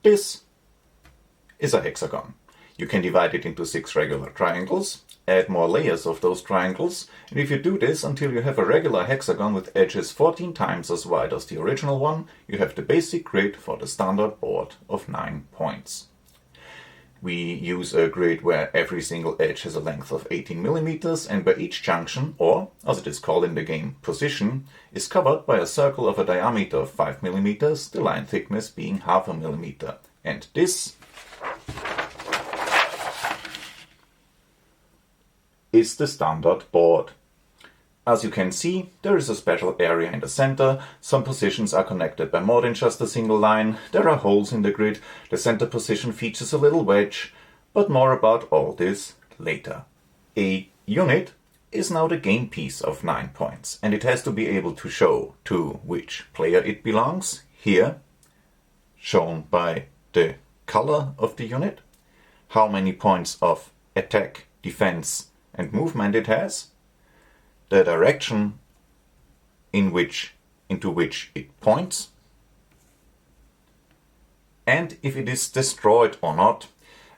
This is a hexagon. You can divide it into 6 regular triangles, add more layers of those triangles, and if you do this until you have a regular hexagon with edges 14 times as wide as the original one, you have the basic grid for the standard board of 9 points. We use a grid where every single edge has a length of 18 millimeters and where each junction, or as it is called in the game, position, is covered by a circle of a diameter of 5 millimeters, the line thickness being 0.5 millimeter. And this is the standard board. As you can see, there is a special area in the center, some positions are connected by more than just a single line, there are holes in the grid, the center position features a little wedge, but more about all this later. A unit is now the game piece of 9 points, and it has to be able to show to which player it belongs, here, shown by the color of the unit, how many points of attack, defense, and movement it has, the direction into which it points, and if it is destroyed or not,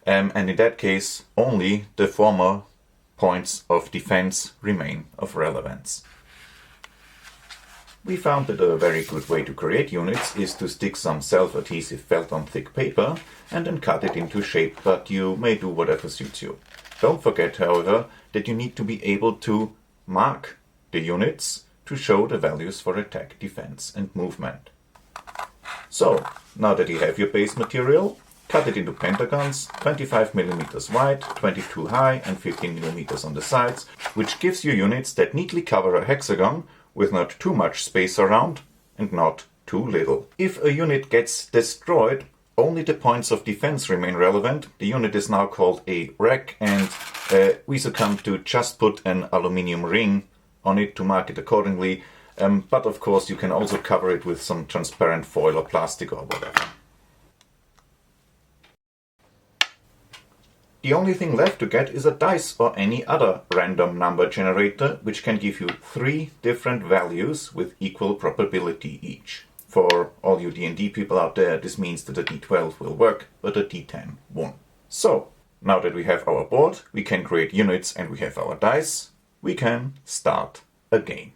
and in that case only the former points of defense remain of relevance. We found that a very good way to create units is to stick some self-adhesive felt on thick paper and then cut it into shape, but you may do whatever suits you. Don't forget, however, that you need to be able to mark the units to show the values for attack, defense, and movement. So, now that you have your base material, cut it into pentagons, 25 millimeters wide, 22 high, and 15 millimeters on the sides, which gives you units that neatly cover a hexagon with not too much space around and not too little. If a unit gets destroyed, only the points of defense remain relevant. The unit is now called a wreck, and we succumb to just put an aluminium ring on it to mark it accordingly, but of course you can also cover it with some transparent foil or plastic or whatever. The only thing left to get is a dice or any other random number generator, which can give you 3 different values with equal probability each. For all you D&D people out there, this means that a D12 will work, but a D10 won't. So, now that we have our board, we can create units, and we have our dice, we can start a game.